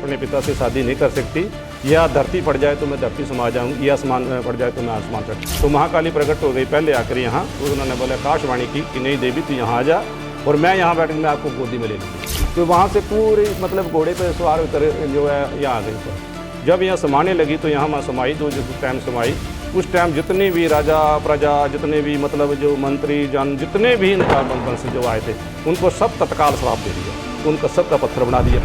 अपने पिता से शादी नहीं कर सकती, या धरती पड़ जाए तो मैं धरती समा जाऊँगी, या आसमान पड़ जाए तो मैं आसमान चढ़। तो महाकाली प्रकट हो गई पहले आकर यहाँ, तो उन्होंने बोला आकाशवाणी की कि नहीं देवी तू यहाँ आ जा और मैं यहाँ बैठ मैं आपको गोदी में ले लूँगी। तो वहाँ से पूरी मतलब घोड़े पर सवार उतर जो है यहाँ आ गई। जब यहाँ समाने लगी तो यहाँ मैं समाई, तो जिस टाइम समाई उस टाइम जितने भी राजा प्रजा, जितने भी मतलब जो मंत्री जन, जितने भी इनका वंश जो आए थे, उनको सब तत्काल श्राप दे दिया, उनका सबका पत्थर बना दिया।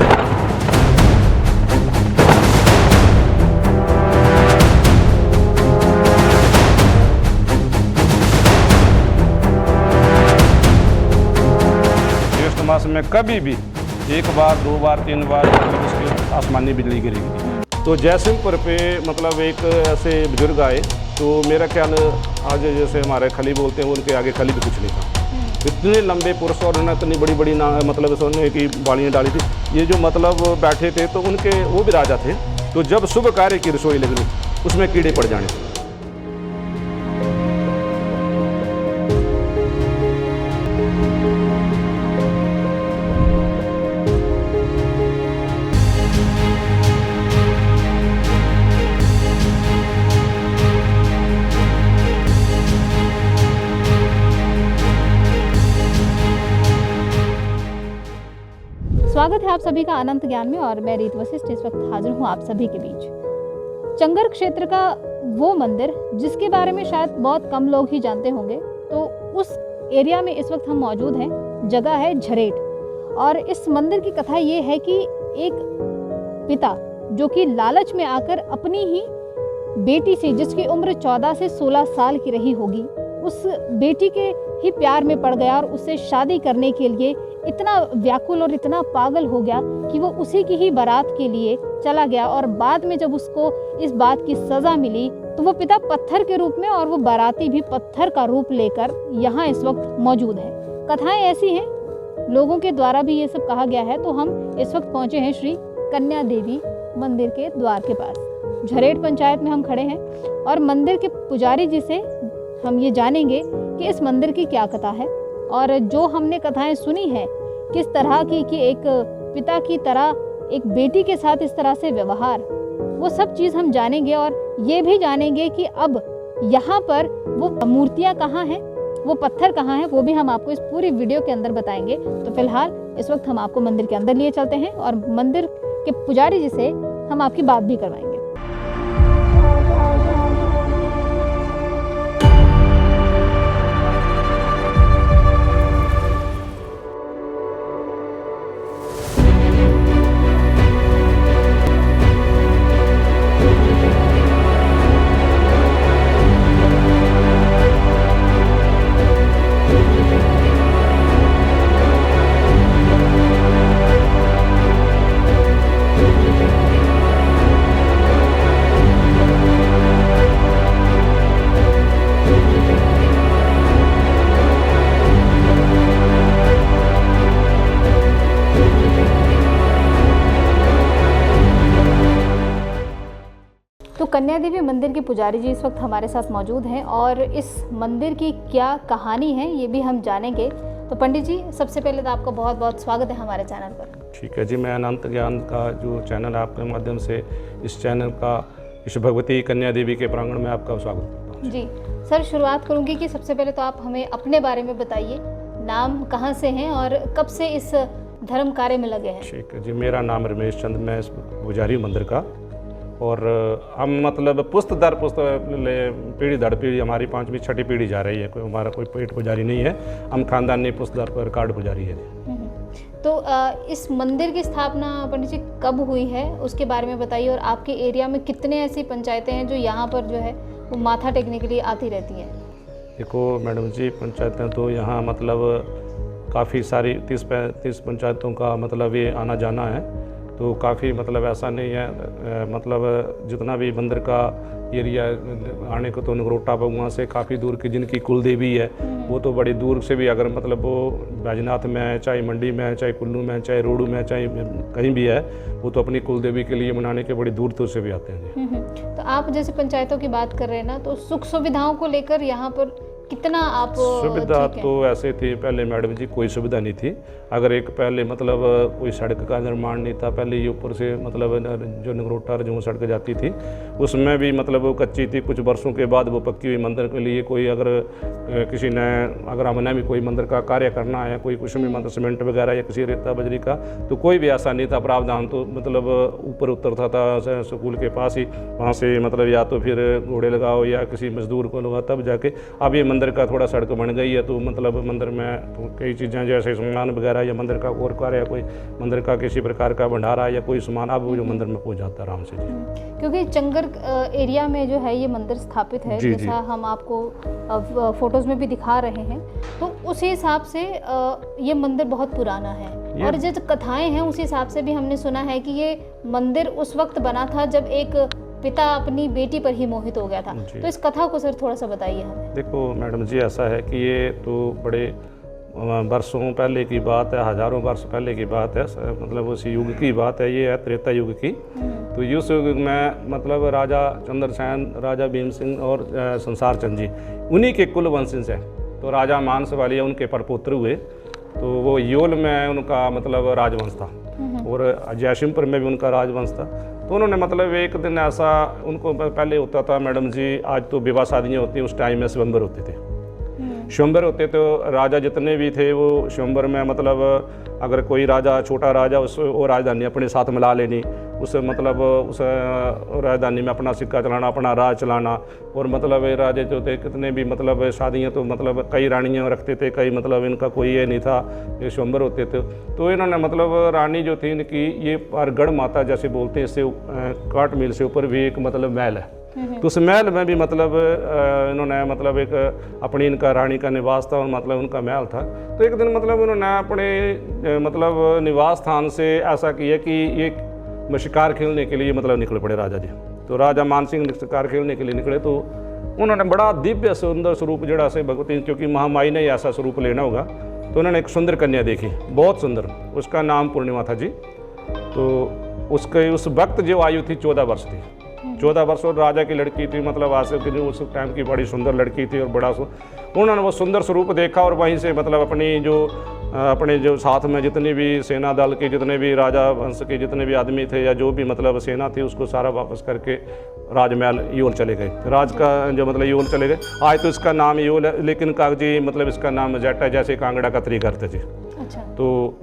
ज्येष्ठ मास में कभी भी 1 बार 2 बार 3 बार मतलब उसकी आसमानी बिजली गिरेगी। तो जयसिंहपुर पे मतलब एक ऐसे बुजुर्ग आए, तो मेरा ख्याल आज जैसे हमारे खली बोलते हैं, उनके आगे खली भी कुछ नहीं था। इतने लंबे पुरुष और उन्होंने इतनी बड़ी बड़ी मतलब सोने की बालियाँ डाली थी। ये जो मतलब बैठे थे तो उनके वो भी राजा थे। तो जब शुभ कार्य की रसोई लगनी उसमें कीड़े पड़ जाने। स्वागत है आप सभी का अनंत ज्ञान में और मैं रीत वशिष्ठ इस वक्त हाजिर हूँ आप सभी के बीच। चंगर क्षेत्र का वो मंदिर जिसके बारे में शायद बहुत कम लोग ही जानते होंगे, तो उस एरिया में इस वक्त हम मौजूद हैं। जगह है झरेट और इस मंदिर की कथा ये है कि एक पिता जो कि लालच में आकर अपनी ही बेटी से, जिसकी उम्र 14 से 16 साल की रही होगी, उस बेटी के ही प्यार में पड़ गया और उससे शादी करने के लिए इतना व्याकुल और इतना पागल हो गया कि वो उसी की ही बारात के लिए चला गया। और बाद में जब उसको इस बात की सज़ा मिली तो वो पिता पत्थर के रूप में और वो बाराती भी पत्थर का रूप लेकर यहाँ इस वक्त मौजूद है। कथाएं ऐसी हैं, लोगों के द्वारा भी ये सब कहा गया है। तो हम इस वक्त पहुँचे हैं श्री कन्या देवी मंदिर के द्वार के पास। झरेट पंचायत में हम खड़े हैं और मंदिर के पुजारी जी से हम ये जानेंगे कि इस मंदिर की क्या कथा है और जो हमने कथाएं सुनी है किस तरह की कि एक पिता की तरह एक बेटी के साथ इस तरह से व्यवहार, वो सब चीज़ हम जानेंगे। और ये भी जानेंगे कि अब यहाँ पर वो मूर्तियाँ कहाँ हैं, वो पत्थर कहाँ हैं, वो भी हम आपको इस पूरी वीडियो के अंदर बताएंगे। तो फिलहाल इस वक्त हम आपको मंदिर के अंदर लिए चलते हैं और मंदिर के पुजारी जी से हम आपकी बात भी करवाएंगे। तो कन्या देवी मंदिर के पुजारी जी इस वक्त हमारे साथ मौजूद हैं और इस मंदिर की क्या कहानी है ये भी हम जानेंगे। तो पंडित जी, सबसे पहले तो आपका बहुत बहुत स्वागत है हमारे चैनल पर। ठीक है जी, मैं अनंत ज्ञान का जो चैनल है आपके माध्यम से इस चैनल का इस भगवती कन्या देवी के प्रांगण में आपका स्वागत करता हूँ। जी सर, शुरुआत करूँगी कि सबसे पहले तो आप हमें अपने बारे में बताइए, नाम कहाँ से हैं और कब से इस धर्म कार्य में लगे हैं। ठीक है जी, मेरा नाम रमेश चंद, मैं पुजारी मंदिर का, और हम मतलब पुस्त दर पुस्त पीढ़ी दर पीढ़ी हमारी 5वीं 6ठी पीढ़ी जा रही है। हमारा कोई पेट पुजारी नहीं है, हम खानदानी पुस्त दर पर कार्ड पुजारी है। तो इस मंदिर की स्थापना पंडित जी कब हुई है उसके बारे में बताइए, और आपके एरिया में कितने ऐसी पंचायतें हैं जो यहाँ पर जो है वो माथा टेकने के लिए आती रहती हैं। देखो मैडम जी, पंचायतें तो यहाँ मतलब काफ़ी सारी 30 पंचायतों का मतलब ये आना जाना है। तो काफ़ी मतलब ऐसा नहीं है, मतलब जितना भी मंदिर का एरिया आने को तो नगरोटा बगुआ से काफ़ी दूर की जिनकी कुल देवी है वो तो बड़ी दूर से भी, अगर मतलब वो बैजनाथ में है, चाहे मंडी में है, चाहे कुल्लू में है, चाहे रोडू में है, चाहे कहीं भी है, वो तो अपनी कुल देवी के लिए मनाने के बड़ी दूर दूर से भी आते हैं। तो आप जैसे पंचायतों की बात कर रहे हैं ना, तो सुख सुविधाओं को लेकर यहाँ पर कितना आप सुविधा ठीक है? तो ऐसे थी पहले मैडम जी, कोई सुविधा नहीं थी। अगर एक पहले मतलब कोई सड़क का निर्माण नहीं था, पहले ये ऊपर से मतलब जो नगरोटा जो सड़क जाती थी उसमें भी मतलब वो कच्ची थी। कुछ वर्षों के बाद वो पक्की हुई। मंदिर के लिए कोई अगर किसी ने अगर हमने भी कोई मंदिर का कार्य करना है, कोई कुछ भी मतलब सीमेंट वगैरह या किसी रेता बजरी का, तो कोई भी ऐसा नहीं था प्रावधान। तो मतलब ऊपर उतरता था स्कूल के पास ही, वहाँ से मतलब या तो फिर घोड़े लगाओ या किसी मजदूर को लगाओ तब जाके। अब ये मंदिर का थोड़ा सड़क बन गई है, तो मतलब मंदिर में तो कई चीज़ें जैसे सामान वगैरह या मंदिर का और कार्य, कोई मंदिर का किसी प्रकार का भंडारा या कोई सामान अब वो जो मंदिर में पहुँच जाता है आराम से जी। क्योंकि चंगर एरिया में जो है ये मंदिर स्थापित है, जी, जैसा हम आपको फोटोज में भी दिखा रहे हैं, तो उस हिसाब से ये मंदिर बहुत पुराना है। और जो कथाएं हैं उस हिसाब से भी हमने सुना है कि ये मंदिर उस वक्त बना था जब एक पिता अपनी बेटी पर ही मोहित हो गया था। तो इस कथा को सर थोड़ा सा बताइए हमें। देखो मैडम जी, ऐसा है कि ये तो बड़े वर्षों पहले की बात है, हजारों वर्ष पहले की बात है, मतलब उस युग की बात है। ये है त्रेता युग की। तो इस युग में मतलब राजा चंद्रसेन, राजा भीम सिंह और संसार चंद जी, उन्हीं के कुल वंशज हैं। तो राजा मानस वाली उनके परपुत्र हुए। तो वो योल में उनका मतलब राजवंश था और जयसिंहपुर में भी उनका राजवंश था। तो उन्होंने मतलब एक दिन ऐसा उनको पहले होता था मैडम जी, आज तो विवाह शादियाँ होती हैं, उस टाइम में स्वयंवर होते थे। स्वयंवर होते तो राजा जितने भी थे वो स्वयंवर में मतलब अगर कोई राजा, छोटा राजा, उस वो राजधानी अपने साथ मिला लेनी, उस मतलब उस राजधानी में अपना सिक्का चलाना, अपना राज चलाना। और मतलब ये राजे जो थे कितने भी मतलब शादियाँ तो मतलब कई रानियाँ रखते थे, कई मतलब इनका कोई ये नहीं था, ये स्वयंवर होते थे। तो इन्होंने मतलब रानी जो थी इनकी, ये गढ़ माता जैसे बोलते हैं, इससे काट मिल से ऊपर भी एक मतलब महल है। तो उस महल में भी मतलब इन्होंने मतलब एक अपनी इनका रानी का निवास था और मतलब उनका महल था। तो एक दिन मतलब उन्होंने अपने मतलब निवास स्थान से ऐसा किया कि एक शिकार खेलने के लिए मतलब निकल पड़े राजा जी। तो राजा मानसिंह शिकार खेलने के लिए निकले। तो उन्होंने बड़ा दिव्य सुंदर स्वरूप जड़ा से भगवती, क्योंकि महामाई ने ऐसा स्वरूप लेना होगा, तो उन्होंने एक सुंदर कन्या देखी, बहुत सुंदर। उसका नाम पूर्णिमा था जी। तो उसके उस वक्त जो आयु थी 14 वर्ष थी, 14 वर्ष और राजा की लड़की थी, मतलब आसिफ की जो उस टाइम की बड़ी सुंदर लड़की थी। और बड़ा उन्होंने वो सुंदर स्वरूप देखा और वहीं से मतलब अपने जो साथ में जितनी भी सेना दल के, जितने भी राजा वंश के जितने भी आदमी थे या जो भी मतलब सेना थी, उसको सारा वापस करके राजमहल योल चले गए। राज का जो मतलब योल चले गए। आज तो इसका नाम योल है, लेकिन कागजी मतलब इसका नाम जेटा, जैसे कांगड़ा का तरी करते थे। अच्छा। तो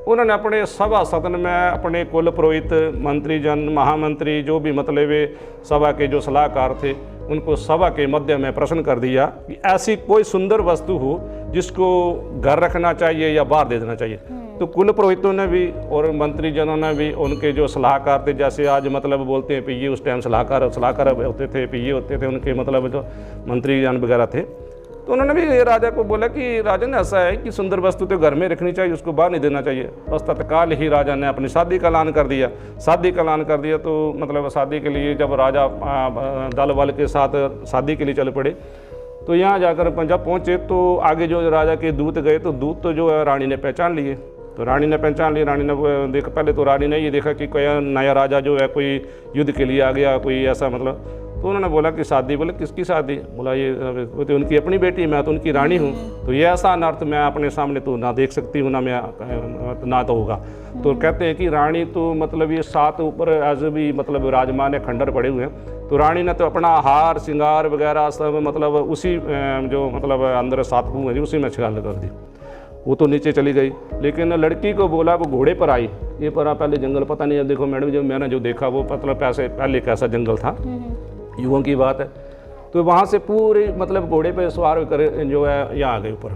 उन्होंने अपने सभा सदन में अपने कुल पुरोहित, मंत्री जन, महामंत्री, जो भी मतलब वे सभा के जो सलाहकार थे, उनको सभा के मध्य में प्रश्न कर दिया कि ऐसी कोई सुंदर वस्तु हो जिसको घर रखना चाहिए या बाहर दे देना चाहिए। तो कुल पुरोहितों ने भी और मंत्री जनों ने भी, उनके जो सलाहकार थे, जैसे आज मतलब बोलते हैं पीए, उस टाइम सलाहकार होते थे, पीए होते थे, उनके मतलब जो मंत्री जन वगैरह थे। तो उन्होंने भी ये राजा को बोला कि राजन ऐसा है कि सुंदर वस्तु तो घर में रखनी चाहिए, उसको बाहर नहीं देना चाहिए। बस तत्काल ही राजा ने अपनी शादी का ऐलान कर दिया। शादी का ऐलान कर दिया तो मतलब शादी के लिए जब राजा दल बल के साथ शादी के लिए चल पड़े, तो यहाँ जाकर जब पहुँचे तो आगे जो राजा के दूत गए, तो दूत तो जो है रानी ने पहचान लिए। तो रानी ने पहचान लिया। रानी ने देखा, पहले तो रानी ने ये देखा कि कोई नया राजा जो है कोई युद्ध के लिए आ गया, कोई ऐसा मतलब। तो उन्होंने बोला कि शादी। बोले किसकी शादी? बोला ये वो तो उनकी अपनी बेटी, मैं तो उनकी रानी हूँ, तो ये ऐसा अनर्थ मैं अपने सामने तो ना देख सकती हूँ, ना मैं ना तो होगा। तो कहते हैं कि रानी तो मतलब ये 7 ऊपर एज भी मतलब राजमान खंडर पड़े हुए हैं। तो रानी ने तो अपना हार श्रृंगार वगैरह सब मतलब उसी जो मतलब अंदर 7 कुएं उसी में छिगाल कर दी। वो तो नीचे चली गई, लेकिन लड़की को बोला वो घोड़े पर आई। ये पर पहले जंगल पता नहीं है, देखो मैडम जो मैंने जो देखा वो मतलब पहले कैसा जंगल था, युगों की बात है। तो वहाँ से पूरे मतलब घोड़े पे सवार होकर जो है यहाँ आ गई ऊपर,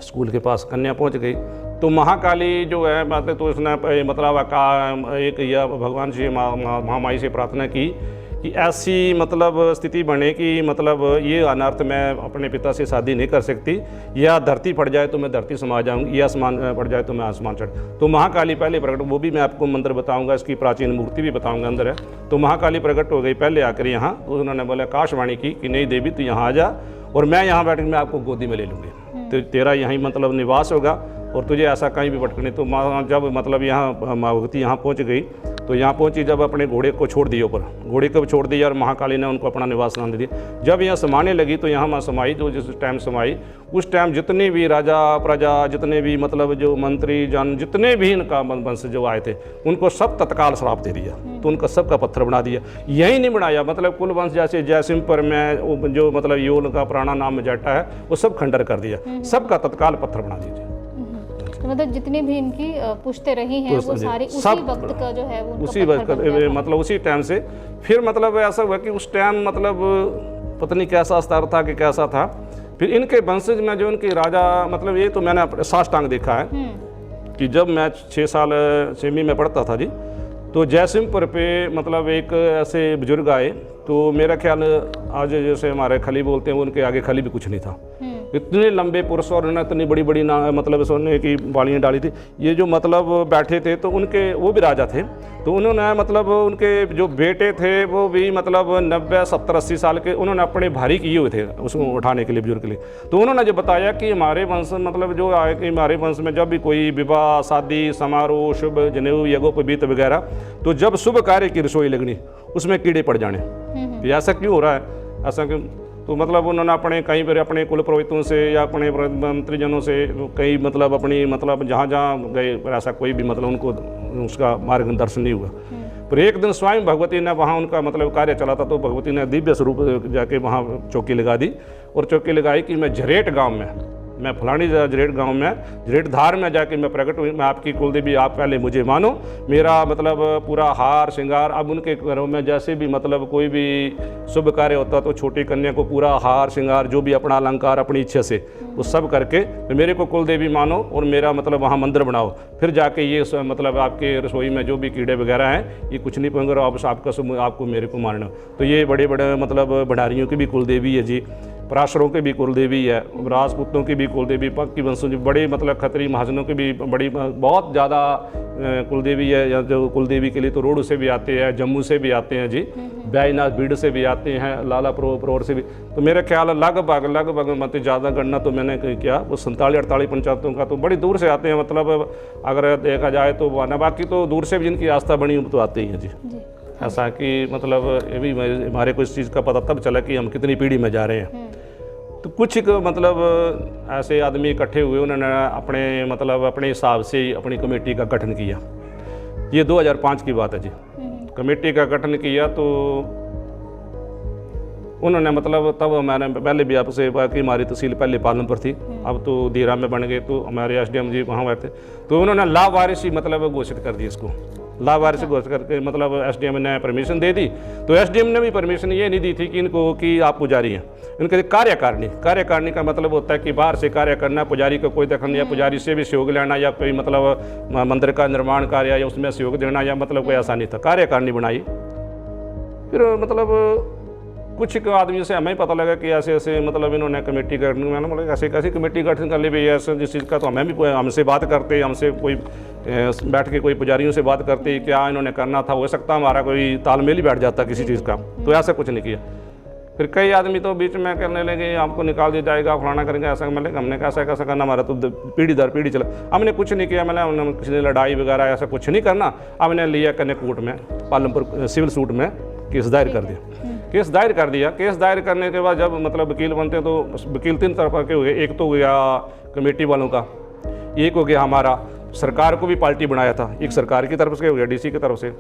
स्कूल के पास कन्या पहुँच गई। तो महाकाली जो है मतलब तो उसने मतलब एक या भगवान जी महामाई से प्रार्थना की कि ऐसी मतलब स्थिति बने कि मतलब ये अनर्थ मैं अपने पिता से शादी नहीं कर सकती, या धरती पड़ जाए तो मैं धरती समा जाऊंगी, या आसमान पड़ जाए तो मैं आसमान चढ़। तो महाकाली पहले प्रकट, वो भी मैं आपको मंदिर बताऊंगा, इसकी प्राचीन मूर्ति भी बताऊंगा अंदर है। तो महाकाली प्रकट हो गई पहले आकर यहाँ। तो उन्होंने बोला आकाशवाणी की कि नहीं देवी तू यहाँ आ जा और मैं यहाँ बैठ के मैं आपको गोदी में ले लूँगी, तो तेरा यहीं मतलब निवास होगा और तुझे ऐसा कहीं भी भटकने। तो माँ जब मतलब यहाँ माँ भगवती यहाँ पहुँच गई, तो यहाँ पहुँची जब अपने घोड़े को छोड़ दिया ऊपर, घोड़े को छोड़ दिया और महाकाली ने उनको अपना निवास स्थान दे दिया। जब यहाँ समाने लगी तो यहाँ माँ समाई, जो जिस टाइम समाई उस टाइम जितने भी राजा प्रजा, जितने भी मतलब जो मंत्री जन, जितने भी इनका वंश जो आए थे, उनको सब तत्काल श्राप दे दिया। तो उनका सबका पत्थर बना दिया। यही नहीं बनाया, मतलब कुल वंश जैसे जयसिंहपुर में जो मतलब योल का पुराना नाम जाटा है वो सब खंडर कर दिया, सबका तत्काल पत्थर बना दीजिए। तो मतलब जितनी भी इनकी पुश्तें रही हैं वो सारी उसी वक्त का जो है वो उसी वक्त मतलब उसी टाइम से। फिर मतलब ऐसा हुआ कि उस टाइम मतलब पता नहीं कैसा स्तर था कि कैसा था। फिर इनके वंशज में जो इनके राजा, मतलब ये तो मैंने साष्टांग देखा है कि जब मैं 6 साल 6वीं में पढ़ता था जी, तो जयसिंहपुर पे मतलब एक ऐसे बुजुर्ग आए, तो मेरा ख्याल आज जैसे हमारे खली बोलते हैं, उनके आगे खली भी कुछ नहीं था। इतने लंबे पुरुष और उन्होंने इतनी बड़ी बड़ी मतलब सोने की बालियाँ डाली थी। ये जो मतलब बैठे थे तो उनके वो भी राजा थे, तो उन्होंने मतलब उनके जो बेटे थे वो भी मतलब 90 70 80 साल के, उन्होंने अपने भारी किए हुए थे उसको उठाने के लिए, बुजुर्ग के लिए। तो उन्होंने जो बताया कि हमारे वंश मतलब जो आए कि हमारे वंश में जब भी कोई विवाह शादी समारोह शुभ जनेऊ यज्ञोपवीत वगैरह, तो जब शुभ कार्य की रसोई लगनी उसमें कीड़े पड़ जाने। तो ऐसा क्यों हो रहा है, ऐसा क्यों? तो मतलब उन्होंने अपने कहीं पर अपने कुल पुरोहितों से या अपने मंत्रीजनों से कई मतलब अपनी मतलब जहाँ जहाँ गए, पर ऐसा कोई भी मतलब उनको उसका मार्गदर्शन नहीं हुआ। पर एक दिन स्वयं भगवती ने वहाँ उनका मतलब कार्य चला था, तो भगवती ने दिव्य स्वरूप जाके वहाँ चौकी लगा दी, और चौकी लगाई कि मैं झरेट गाँव में, मैं फलानी झरेट गांव में झरेट धार में जाके मैं प्रकट हुई, मैं आपकी कुलदेवी, आप पहले मुझे मानो, मेरा मतलब पूरा हार श्रृंगार। अब उनके घरों में जैसे भी मतलब कोई भी शुभ कार्य होता तो छोटी कन्या को पूरा हार श्रृंगार जो भी अपना अलंकार अपनी इच्छा से वो सब करके मेरे को कुलदेवी मानो और मेरा मतलब वहाँ मंदिर बनाओ, फिर जाके ये मतलब आपके रसोई में जो भी कीड़े वगैरह हैं ये कुछ नहीं पहुँचेंगे, आपका आपको मेरे को मारना। तो ये बड़े बड़े मतलब भंडारियों की भी कुलदेवी है जी, पराशरों के भी कुलदेवी है, राजपूतों की भी कुलदेवी, पग की वंशों की बड़े मतलब खत्री महाजनों की भी बड़ी बहुत ज़्यादा कुलदेवी है। या जो कुलदेवी के लिए तो रोड से भी आते हैं, जम्मू से भी आते हैं जी, बैजनाथ बीड़ से भी आते हैं, लाला प्रोर से भी। तो मेरा ख्याल लगभग मतलब ज़्यादा गणना तो मैंने किया वो 47-48 पंचायतों का तो बड़ी दूर से आते हैं। मतलब अगर देखा जाए तो बाकी तो दूर से भी जिनकी आस्था बनी तो आते ही हैं जी। ऐसा कि मतलब ये भी हमारे को इस चीज़ का पता तब चला कि हम कितनी पीढ़ी में जा रहे हैं। तो कुछ मतलब ऐसे आदमी इकट्ठे हुए, उन्होंने अपने मतलब अपने हिसाब से ही अपनी कमेटी का गठन किया। ये 2005 की बात है जी। कमेटी का गठन किया तो उन्होंने मतलब तब मैंने पहले भी आपसे कि हमारी तहसील पहले पालनपुर थी, अब तो दीरा में बन गए, तो हमारे एसडीएम जी वहाँ बैठे, तो उन्होंने लावारिसी मतलब घोषित कर दी इसको। लावारिसी घोषित करके मतलब एसडीएम ने परमिशन दे दी। तो एसडीएम ने भी परमिशन ये नहीं दी थी कि इनको कि आप पुजारी हैं, इनके कार्यकारिणी का मतलब होता है कि बाहर से कार्य करना, पुजारी को कोई दखल नहीं है, पुजारी से भी सहयोग लेना या कोई मतलब मंदिर का निर्माण कार्य या उसमें सहयोग देना या मतलब कोई ऐसा नहीं था। कार्यकारिणी बनाई। फिर मतलब कुछ आदमी से हमें पता लगा कि ऐसे ऐसे मतलब इन्होंने कमेटी गठन, मैंने बोला ऐसे कैसी कमेटी गठन कर ली भाई, ऐसे जिस चीज़ का तो हमें भी हमसे बात करते, हमसे कोई बैठ के कोई पुजारियों से बात करते क्या इन्होंने करना था, हो सकता हमारा कोई तालमेल ही बैठ जाता किसी चीज़ का। तो ऐसा कुछ नहीं किया। फिर कई आदमी तो बीच में करने लगे आपको निकाल दिया जाएगा, फलाना करेंगे, ऐसा मतलब हमने कैसा कैसा करना, हमारा तो पीढ़ी दर पीढ़ी चला। हमने कुछ नहीं किया, मैंने किसी ने लड़ाई वगैरह ऐसा कुछ नहीं करना। हमने लिया कन्या कोर्ट में पालमपुर सिविल सूट में केस दायर कर दिया। केस दायर करने के बाद जब मतलब वकील बनते हैं तो वकील 3 तरफ के हुए, एक तो हो गया कमेटी वालों का, एक हो गया हमारा सरकार को भी पार्टी बनाया था, एक सरकार की तरफ से हो गया डीसी की तरफ से।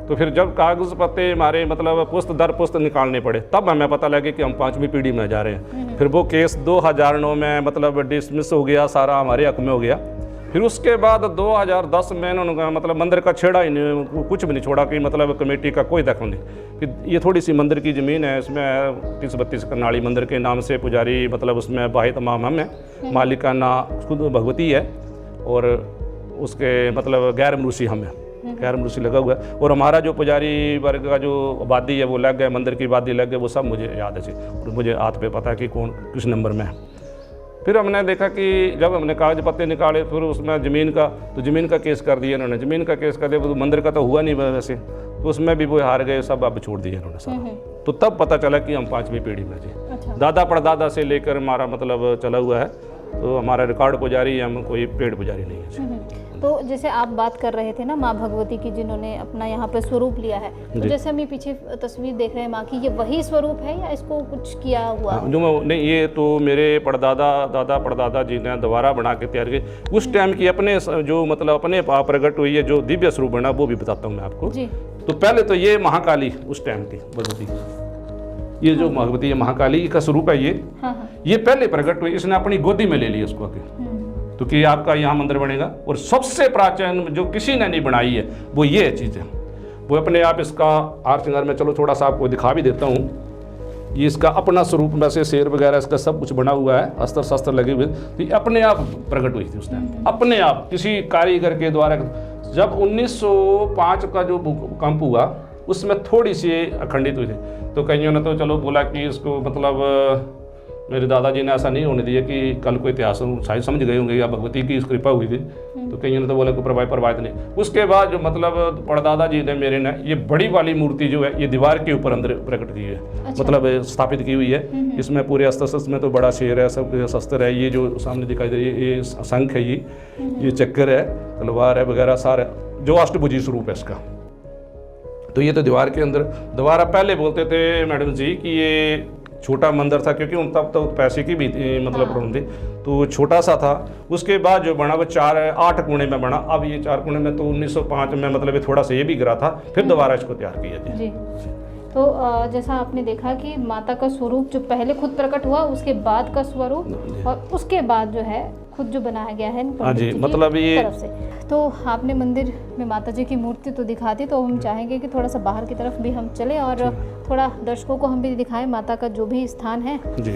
तो फिर जब कागज पत्ते हमारे मतलब पुस्त दर पुस्त निकालने पड़े तब हमें पता लगे कि हम 5वीं पीढ़ी में जा रहे हैं। फिर वो केस 2009 में मतलब डिसमिस हो गया, सारा हमारे हक में हो गया। फिर उसके बाद 2010 में उन्होंने मतलब मंदिर का छेड़ा ही नहीं, कुछ भी नहीं छोड़ा कि मतलब कमेटी का कोई दखल नहीं। फिर ये थोड़ी सी मंदिर की ज़मीन है, इसमें 30-32 कनाड़ी मंदिर के नाम से पुजारी मतलब उसमें बाहे तमाम हम हैं, मालिकाना खुद भगवती है और उसके मतलब गैर मनुष्य हम हैं, गैर मनुष्य लगा हुआ है। और हमारा जो पुजारी वर्ग का जो आबादी है वो लग गए, मंदिर की आबादी लग गए, वो सब मुझे याद है और मुझे हाथ पे पता है कि कौन किस नंबर में है। फिर हमने देखा कि जब हमने कागज पत्ते निकाले फिर उसमें ज़मीन का केस कर दिया इन्होंने, ज़मीन का केस कर दिया, तो मंदिर का तो हुआ नहीं वैसे, तो उसमें भी वो हार गए, सब अब छोड़ दिया इन्होंने सारा। तो तब पता चला कि हम 5वीं पीढ़ी में जी। दादा परदादा से लेकर हमारा मतलब चला हुआ है तो हमारा रिकॉर्ड पुजारी, हम कोई पेड़ पुजारी नहीं है। तो जैसे आप बात कर रहे थे ना माँ भगवती की, जिन्होंने अपना यहाँ पे स्वरूप लिया है, तो जैसे हम ये पीछे तस्वीर देख रहे हैं माँ की, ये वही स्वरूप है या इसको कुछ किया हुआ? जो मैं नहीं, ये तो मेरे दादा परदादा जी ने दोबारा बना के तैयार की उस टाइम की, अपने जो मतलब अपने आप प्रकट हुई है, जो दिव्य स्वरूप बना, वो भी बताता हूँ मैं आपको जी। तो पहले तो ये महाकाली उस टाइम की भगवती, ये जो भगवती है महाकाली का स्वरूप है ये। हाँ। ये पहले प्रकट हुई, इसने अपनी गोदी में ले लिया उसको आके, तो कि आपका यहाँ मंदिर बनेगा। और सबसे प्राचीन जो किसी ने नहीं बनाई है वो ये चीज़ है, वो अपने आप इसका हार श्रृंगार में, चलो थोड़ा सा आपको दिखा भी देता हूँ। ये इसका अपना स्वरूप में से शेर वगैरह इसका सब कुछ बना हुआ है, अस्त्र शस्त्र लगे हुए, तो ये अपने आप प्रकट हुई थी उस टाइम, अपने आप किसी कारीगर के द्वारा। जब 1905 का जो भूकंप हुआ उसमें थोड़ी सी अखंडित हुई थी, तो कईयों ने तो चलो बोला कि इसको मतलब मेरे दादाजी ने ऐसा नहीं होने दिया कि कल को इतिहास शायद समझ गए होंगे या भगवती की कृपा हुई थी, तो कईयों ने तो बोला कोई प्रभावित नहीं। उसके बाद जो मतलब परदादा जी ने मेरे ने ये बड़ी वाली मूर्ति जो है ये दीवार के ऊपर अंदर प्रकट की है। अच्छा। मतलब स्थापित की हुई है। इसमें पूरे अस्त्र शस्त्र में तो बड़ा शेर है, सब शस्त्र है, ये जो सामने दिखाई दे रही है ये शंख है, ये चक्कर है, तलवार है वगैरह सारा, जो अष्टभुजी स्वरूप है इसका। तो ये तो दीवार के अंदर, दोबारा पहले बोलते थे मैडम जी कि ये छोटा मंदिर था, क्योंकि उन तब तो पैसे की भी मतलब प्रॉब्लम थी, तो छोटा सा था। उसके बाद जो बना वो 8 कोने में बना। अब ये 4 कोने में तो 1905 में मतलब ये थोड़ा सा ये भी गिरा था, फिर दोबारा इसको तैयार किया जी। तो जैसा आपने देखा कि माता का स्वरूप जो पहले खुद प्रकट हुआ, उसके बाद का स्वरूप, और उसके बाद जो है खुद जो बनाया गया है जी, मतलब ये तरफ से। तो आपने मंदिर में माता जी की मूर्ति तो दिखा दी, तो हम चाहेंगे कि थोड़ा सा बाहर की तरफ भी हम चलें और थोड़ा दर्शकों को हम भी दिखाएं माता का जो भी स्थान है जी।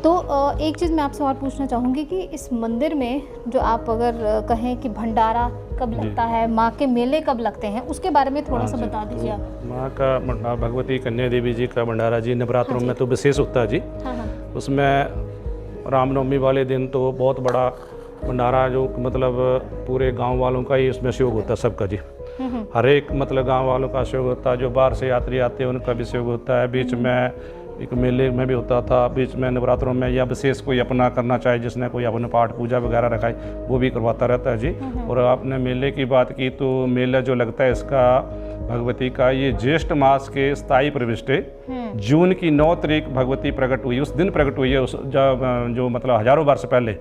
तो एक चीज़ मैं आपसे और पूछना चाहूँगी कि इस मंदिर में जो आप अगर कहें कि भंडारा कब लगता है, माँ के मेले कब लगते हैं, उसके बारे में थोड़ा सा बता दीजिए आप। माँ का भंडारा, भगवती कन्या देवी जी का भंडारा जी नवरात्रों में तो विशेष होता है जी। उसमें रामनवमी वाले दिन तो बहुत बड़ा भंडारा, जो मतलब पूरे गांव वालों का ही इसमें सहयोग होता है सबका जी। हर एक मतलब गांव वालों का सहयोग होता है, जो बाहर से यात्री आते हैं उनका भी सहयोग होता है। बीच में एक मेले में भी होता था, बीच में नवरात्रों में, या विशेष कोई अपना करना चाहे जिसने कोई अपने पाठ पूजा वगैरह रखाई वो भी करवाता रहता है जी। और आपने मेले की बात की, तो मेला जो लगता है इसका भगवती का, ये ज्येष्ठ मास के 27 प्रविष्टे जून की 9 तारीख भगवती प्रकट हुई, उस दिन प्रकट हुई है, उस जो मतलब हजारों वर्ष पहले।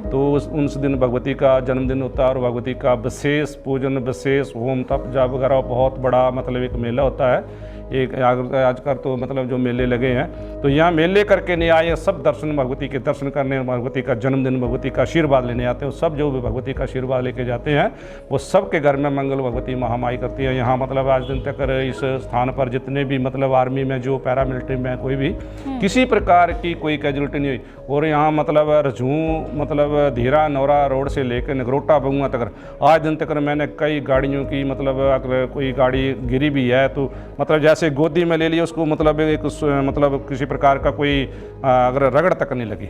तो उस दिन भगवती का जन्मदिन होता है, और भगवती का विशेष पूजन, विशेष होम तप जाप वगैरह बहुत बड़ा मतलब एक मेला होता है। एक आजकल तो मतलब जो मेले लगे हैं, तो यहाँ मेले करके नहीं आए, सब दर्शन भगवती के दर्शन करने, भगवती का जन्मदिन, भगवती का आशीर्वाद लेने आते हैं। सब जो भी भगवती का आशीर्वाद लेके जाते हैं वो सबके घर में मंगल भगवती महामाई करती है। यहाँ मतलब आज दिन तक इस स्थान पर जितने भी मतलब आर्मी में, जो पैरामिलिट्री में, कोई भी किसी प्रकार की कोई कैजुअलिटी नहीं हुई। और यहाँ मतलब रजू मतलब धीरा नौरा रोड से लेकर नगरोटा बगुआ तक आज दिन तक मैंने कई गाड़ियों की मतलब अगर कोई गाड़ी गिरी भी है तो मतलब जैसे गोदी में ले लिया उसको, मतलब एक मतलब किसी प्रकार का कोई अगर रगड़ तक नहीं लगी।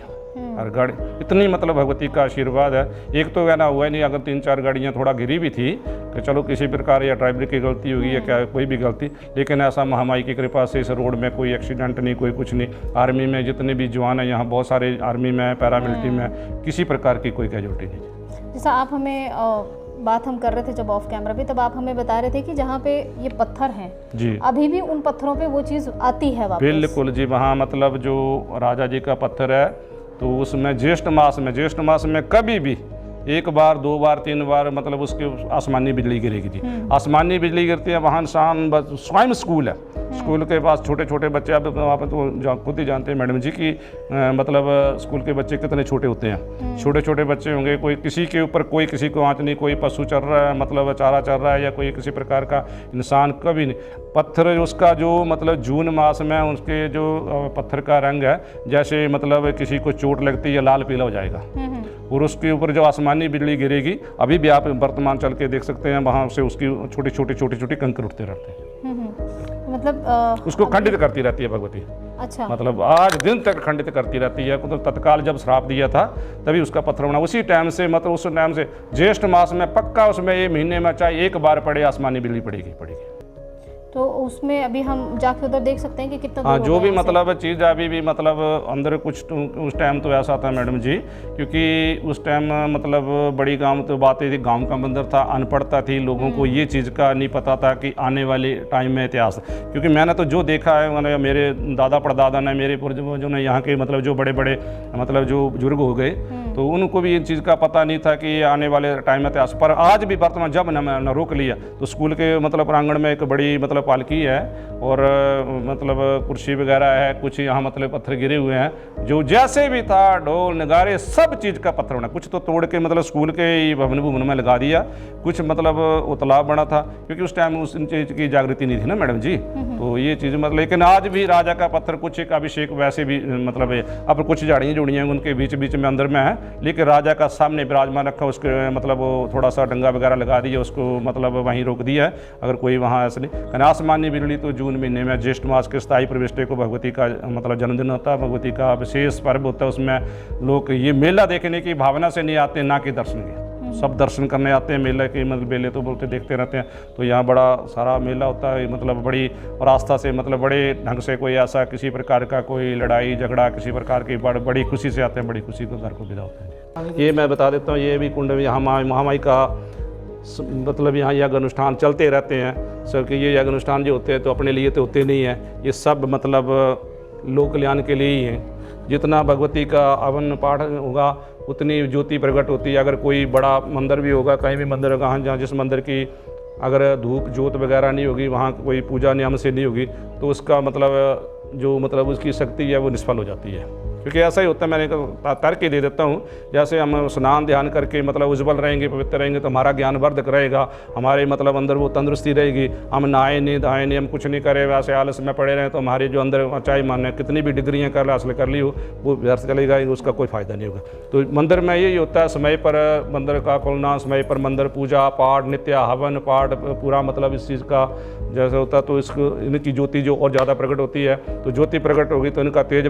और गाड़ी इतनी मतलब भगवती का आशीर्वाद है। एक तो कहना हुआ नहीं, अगर 3-4 गाड़ियाँ थोड़ा गिरी भी थी कि चलो किसी प्रकार या ड्राइवर की गलती होगी या क्या कोई भी गलती, लेकिन ऐसा महामाई की कृपा से इस रोड में कोई एक्सीडेंट नहीं, कोई कुछ नहीं। आर्मी में जितने भी जवान हैं यहाँ, बहुत सारे आर्मी में, पैरामिलिट्री में, किसी प्रकार की कोई कैजुअलिटी नहीं। जैसा आप हमें बात हम कर रहे थे जब ऑफ कैमरा भी, तब आप हमें बता रहे थे कि जहाँ पे ये पत्थर हैं जी, अभी भी उन पत्थरों पे वो चीज़ आती है वापस। बिल्कुल जी, वहाँ मतलब जो राजा जी का पत्थर है, तो उसमें ज्येष्ठ मास में कभी भी 1 बार 2 बार 3 बार मतलब उसके आसमानी बिजली गिरेगी जी। आसमानी बिजली गिरती है। वहाँ शाम स्वयं स्कूल है, स्कूल के पास छोटे छोटे बच्चे, आप वहाँ पर तो खुद ही जानते हैं मैडम जी कि मतलब स्कूल के बच्चे कितने छोटे होते हैं। छोटे छोटे बच्चे होंगे, कोई किसी के ऊपर कोई किसी को आँच नहीं, कोई पशु चल रहा है मतलब चारा चल रहा है, या कोई किसी प्रकार का इंसान, कभी नहीं। पत्थर उसका जो मतलब जून मास में उसके जो पत्थर का रंग है, जैसे मतलब किसी को चोट लगती है लाल पीला हो जाएगा। और उसके ऊपर जो आसमानी बिजली गिरेगी, अभी भी आप वर्तमान चल के देख सकते हैं, वहाँ से उसकी छोटी कंकर उठते रहते हैं। मतलब उसको खंडित करती रहती है भगवती। अच्छा, मतलब आज दिन तक खंडित करती रहती है। मतलब तत्काल जब श्राप दिया था तभी उसका पत्थर बना, उसी टाइम से, मतलब उस टाइम से ज्येष्ठ मास में पक्का उसमें ये महीने में चाहे 1 बार पड़े आसमानी बिजली पड़ेगी। तो उसमें अभी हम जाके उधर देख सकते हैं कि कितना हाँ, दूर जो होगा भी यहाँ से? मतलब चीज़ अभी भी मतलब अंदर कुछ उस टाइम तो ऐसा था मैडम जी, क्योंकि उस टाइम मतलब बड़ी गांव तो बातें थी, गांव का मंदिर था, अनपढ़ता थी, लोगों को ये चीज़ का नहीं पता था कि आने वाले टाइम में इतिहास। क्योंकि मैंने तो जो देखा है, मैंने मेरे दादा परदादा ने, मेरे पूर्वजों ने, यहाँ के मतलब जो बड़े बड़े मतलब जो बुजुर्ग हो गए, तो उनको भी इन चीज़ का पता नहीं था कि आने वाले टाइम में इतिहास। पर आज भी वर्तमान जब न रोक लिया तो स्कूल के मतलब प्रांगण में एक बड़ी मतलब पालकी है और मतलब कुर्सी वगैरह है, कुछ यहाँ मतलब पत्थर गिरे हुए हैं, जो जैसे भी था ढोल नगारे सब चीज़ का पत्थर बना, कुछ तो तोड़ के मतलब स्कूल के ही भवन भुवन में लगा दिया, कुछ मतलब वो तालाब बना था, क्योंकि उस टाइम उस चीज़ की जागृति नहीं थी ना मैडम जी। तो ये चीज़ मतलब, लेकिन आज भी राजा का पत्थर कुछ एक अभिषेक वैसे भी मतलब है, अब कुछ झाड़ियाँ जुड़ियाँ उनके बीच बीच में अंदर में है, लेकिन राजा का सामने विराजमान रखा, उसके मतलब वो थोड़ा सा डंगा वगैरह लगा दिया, उसको मतलब वहीं रोक दिया है, अगर कोई वहाँ ऐसे नहीं। आसमानी बिरली तो जून महीने में ज्येष्ठ मास के स्थायी प्रविष्टे को भगवती का मतलब जन्मदिन होता है, भगवती का विशेष पर्व होता है, उसमें लोग ये मेला देखने की भावना से नहीं आते, ना कि दर्शन के, सब दर्शन करने आते हैं। मेले के मतलब मेले तो बोलते देखते रहते हैं, तो यहाँ बड़ा सारा मेला होता है, मतलब बड़ी और आस्था से मतलब बड़े ढंग से, कोई ऐसा किसी प्रकार का कोई लड़ाई झगड़ा किसी प्रकार की बड़ी खुशी से आते हैं, बड़ी खुशी को घर को विदा होते हैं। ये मैं बता देता हूँ, ये भी कुंड में यहाँ महामाई का मतलब यहाँ यज्ञ अनुष्ठान चलते रहते हैं सर, कि ये यज्ञ अनुष्ठान जो होते हैं तो अपने लिए तो होते नहीं हैं, ये सब मतलब लोक कल्याण के लिए ही हैं। जितना भगवती का हवन पाठ होगा उतनी ज्योति प्रकट होती है। अगर कोई बड़ा मंदिर भी होगा, कहीं भी मंदिर होगा, जहाँ जिस मंदिर की अगर धूप ज्योत वगैरह नहीं होगी, वहाँ कोई पूजा नियम से नहीं होगी, तो उसका मतलब जो मतलब उसकी शक्ति है वो निष्फल हो जाती है। क्योंकि ऐसा ही होता है, मैंने तर्क ही दे देता हूँ, जैसे हम स्नान ध्यान करके मतलब उज्जवल रहेंगे, पवित्र रहेंगे, तो हमारा ज्ञान वर्धक रहेगा, हमारे मतलब अंदर वो तंदुरुस्ती रहेगी। हम नहाए नहीं धाए नहीं, हम कुछ नहीं करें, वैसे आलस में पड़े रहें, तो हमारे जो अंदर चाहे माने कितनी भी डिग्रियाँ कर हासिल कर ली हो, वो व्यर्थ चली जाएगी, उसका कोई फ़ायदा नहीं होगा। तो मंदिर में यही होता है, समय पर मंदिर का खुलना, समय पर मंदिर पूजा पाठ, नित्य हवन पाठ पूरा मतलब इस चीज़ का जैसे होता है, तो इसको इनकी ज्योति जो और ज़्यादा प्रकट होती है, तो ज्योति प्रकट होगी तो इनका तेज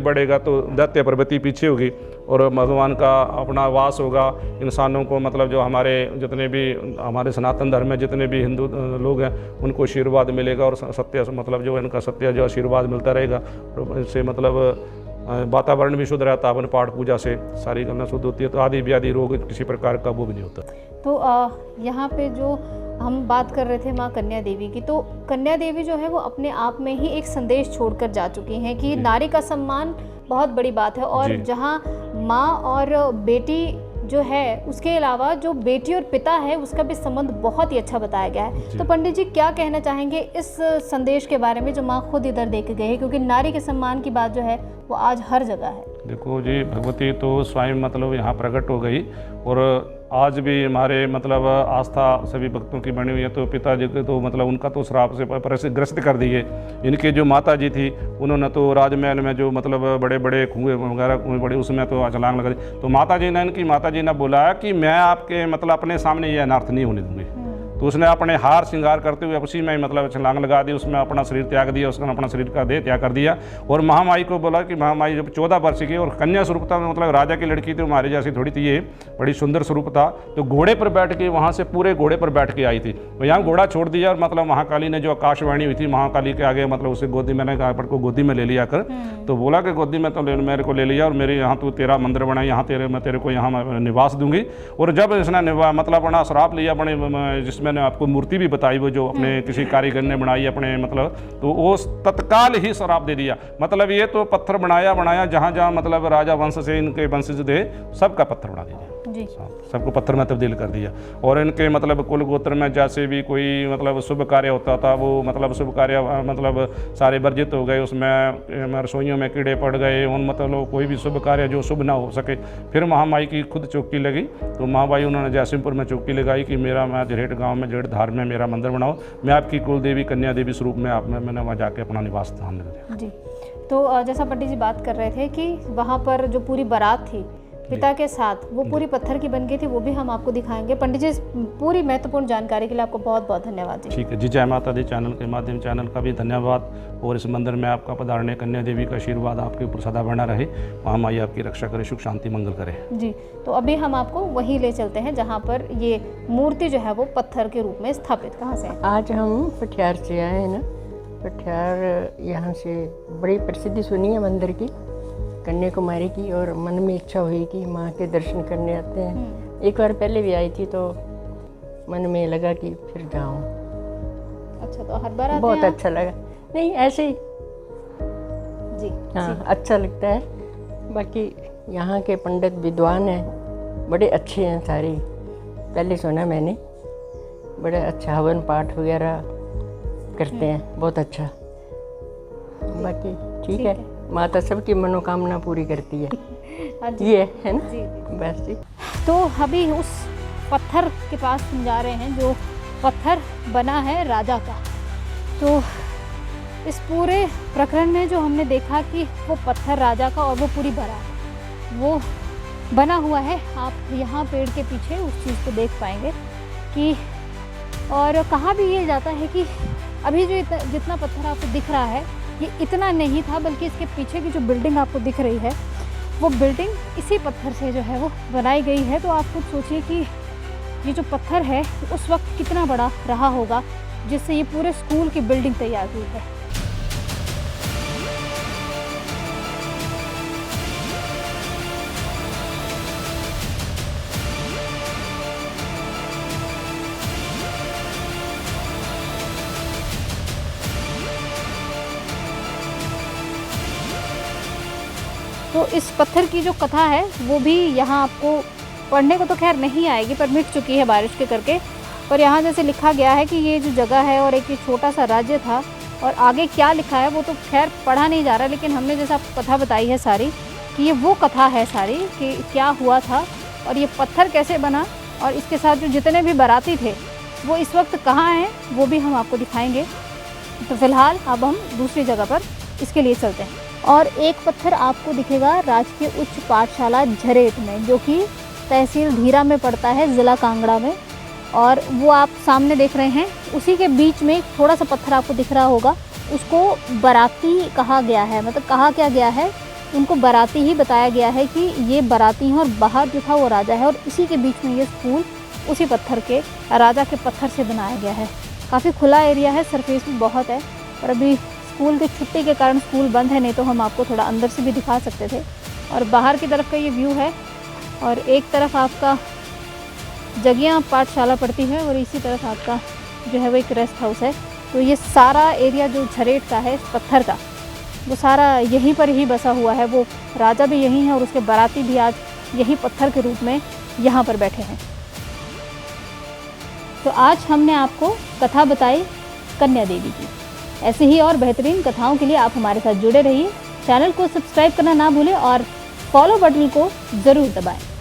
बढ़ेगा तो दैत्य प्रवृत्ति पीछे होगी और भगवान का अपना वास होगा। इंसानों को मतलब जो हमारे जितने भी हमारे सनातन धर्म में जितने भी हिंदू लोग हैं उनको आशीर्वाद मिलेगा और सत्य मतलब जो इनका सत्य जो आशीर्वाद मिलता रहेगा, तो इससे मतलब वातावरण भी शुद्ध रहता है, अपन पाठ पूजा से सारी गन्ना शुद्ध होती है, तो आदि व्याधि रोग किसी प्रकार का वो भी नहीं होता। तो यहाँ पे जो हम बात कर रहे थे माँ कन्या देवी की, तो कन्या देवी जो है वो अपने आप में ही एक संदेश छोड़कर जा चुकी हैं कि नारी का सम्मान बहुत बड़ी बात है, और जहाँ माँ और बेटी जो है उसके अलावा जो बेटी और पिता है उसका भी संबंध बहुत ही अच्छा बताया गया है। तो पंडित जी क्या कहना चाहेंगे इस संदेश के बारे में जो माँ खुद इधर दे के गए हैं, क्योंकि नारी के सम्मान की बात जो है वो आज हर जगह है। देखो जी, भगवती तो स्वयं मतलब यहाँ प्रकट हो गई और आज भी हमारे मतलब आस्था सभी भक्तों की बनी हुई है। तो पिताजी के तो मतलब उनका तो श्राप से ग्रस्त कर दिए। इनके जो माता जी थी उन्होंने तो राजमहल में जो मतलब बड़े बड़े कुएँ वगैरह कुएँ बड़े उसमें तो छलांग लगा दी। तो माता जी ने इनकी माता जी ने बोला कि मैं आपके मतलब अपने सामने ये अनर्थ नहीं होने दूँगी। तो उसने अपने हार श्रृंगार करते हुए उसी में मतलब छलांग लगा दी, उसमें अपना शरीर त्याग दिया, उसने अपना शरीर का देह त्याग कर दिया और महामाई को बोला कि महामाई जब 14 वर्ष की और कन्या स्वरूप था, मतलब राजा की लड़की थी, हमारे जैसी थोड़ी थी, ये बड़ी सुंदर स्वरूप था, तो घोड़े पर बैठ के वहाँ से पूरे घोड़े पर बैठ के आई थी। तो यहाँ घोड़ा छोड़ दिया और मतलब महाकाली ने जो आकाशवाणी हुई थी महाकाली के आगे मतलब उसे गोदी मैंने कहा पर को गोदी में ले लिया कर, तो बोला कि गोदी में तो मेरे को ले लिया और मेरे यहाँ तो तेरा मंदिर बनाया, यहाँ मैं तेरे को यहाँ निवास दूंगी। और जब इसने मतलब अपना श्राप लिया बने जिसमें आपको मूर्ति भी बताई वो जो अपने किसी कारीगर ने बनाई अपने मतलब, तो वो तत्काल ही श्राप दे दिया। मतलब ये तो पत्थर बनाया जहाँ जहाँ मतलब राजा वंश से इनके वंशज थे सबका पत्थर बना दिया जी, सबको पत्थर में तब्दील कर दिया। और इनके मतलब कुल गोत्र में जैसे भी कोई मतलब शुभ कार्य होता था वो मतलब शुभ कार्य मतलब सारे वर्जित हो गए, उसमें रसोइयों में कीड़े पड़ गए, उन मतलब कोई भी शुभ कार्य जो शुभ ना हो सके। फिर महामाई की खुद चौकी लगी, तो महामाई उन्होंने जयसिंहपुर में चौकी लगाई कि मेरा मैं जेठ गाँव में जेठ धार में मेरा मंदिर बनाओ, मैं आपकी कुल देवी कन्या देवी स्वरूप में आप मैंने वहाँ जाके अपना निवास स्थान दे दिया जी। तो जैसा पंडित जी बात कर रहे थे कि वहाँ पर जो पूरी बारात थी पिता के साथ वो पूरी पत्थर की बन गई थी, वो भी हम आपको दिखाएंगे। पंडित जी, इस पूरी महत्वपूर्ण जानकारी के लिए आपको बहुत बहुत धन्यवाद जी। ठीक है जी, जय माता दी चैनल के माध्यम चैनल का भी धन्यवाद। और इस मंदिर में आपका पधारने, कन्या देवी का आशीर्वाद आपके ऊपर सदा बना रहे, वहाँ माई आपकी रक्षा करे, सुख शांति मंगल करे जी। तो अभी हम आपको वहीं ले चलते हैं जहाँ पर ये मूर्ति जो है वो पत्थर के रूप में स्थापित। कहाँ से? आज हम पटियार से आए हैं ना। पटियार यहाँ से बड़ी प्रसिद्धि सुनी है मंदिर की, कन्याकुमारी की, और मन में इच्छा हुई कि माँ के दर्शन करने आते हैं। एक बार पहले भी आई थी तो मन में लगा कि फिर जाऊँ। अच्छा, तो हर बार आते बहुत हैं अच्छा लगा। नहीं, ऐसे ही जी। हाँ, अच्छा लगता है। बाकी यहाँ के पंडित विद्वान हैं, बड़े अच्छे हैं सारे। पहले सुना मैंने, बड़े अच्छा हवन पाठ वगैरह करते हैं, बहुत अच्छा। बाकी ठीक है, माता सबकी मनोकामना पूरी करती है। हाँ जी। ये है ना जी। बस जी। तो अभी उस पत्थर के पास हम जा रहे हैं जो पत्थर बना है राजा का। तो इस पूरे प्रकरण में जो हमने देखा कि वो पत्थर राजा का और वो पूरी बारात वो बना हुआ है, आप यहाँ पेड़ के पीछे उस चीज़ को देख पाएंगे कि, और कहा भी ये जाता है कि अभी जो जितना पत्थर आपको दिख रहा है ये इतना नहीं था, बल्कि इसके पीछे की जो बिल्डिंग आपको दिख रही है वो बिल्डिंग इसी पत्थर से जो है वो बनाई गई है। तो आप खुद सोचिए कि ये जो पत्थर है उस वक्त कितना बड़ा रहा होगा जिससे ये पूरे स्कूल की बिल्डिंग तैयार हुई है। तो इस पत्थर की जो कथा है वो भी यहाँ आपको पढ़ने को तो खैर नहीं आएगी, पर मिट चुकी है बारिश के करके। पर यहाँ जैसे लिखा गया है कि ये जो जगह है और एक ये छोटा सा राज्य था, और आगे क्या लिखा है वो तो खैर पढ़ा नहीं जा रहा, लेकिन हमने जैसे आपको कथा बताई है सारी कि ये वो कथा है सारी कि क्या हुआ था और ये पत्थर कैसे बना, और इसके साथ जो जितने भी बाराती थे वो इस वक्त कहाँ हैं वो भी हम आपको दिखाएंगे। तो फिलहाल अब हम दूसरी जगह पर इसके लिए चलते हैं। और एक पत्थर आपको दिखेगा राजकीय उच्च पाठशाला झरेट में, जो कि तहसील धीरा में पड़ता है, ज़िला कांगड़ा में। और वो आप सामने देख रहे हैं, उसी के बीच में थोड़ा सा पत्थर आपको दिख रहा होगा, उसको बाराती कहा गया है। मतलब कहा क्या गया है, उनको बाराती ही बताया गया है कि ये बाराती हैं, और बाहर जो था वो राजा है, और इसी के बीच में ये स्कूल उसी पत्थर के, राजा के पत्थर से बनाया गया है। काफ़ी खुला एरिया है, सरफेस भी बहुत है, और अभी स्कूल की छुट्टी के कारण स्कूल बंद है, नहीं तो हम आपको थोड़ा अंदर से भी दिखा सकते थे। और बाहर की तरफ का ये व्यू है, और एक तरफ आपका जगिया पाठशाला पड़ती है और इसी तरफ आपका जो है वो एक रेस्ट हाउस है। तो ये सारा एरिया जो झरेट का है पत्थर का, वो सारा यहीं पर ही बसा हुआ है। वो राजा भी यहीं है और उसके बाराती भी आज यही पत्थर के रूप में यहाँ पर बैठे हैं। तो आज हमने आपको कथा बताई कन्या देवी की। ऐसे ही और बेहतरीन कथाओं के लिए आप हमारे साथ जुड़े रहिए। चैनल को सब्सक्राइब करना ना भूलें और फॉलो बटन को ज़रूर दबाएं।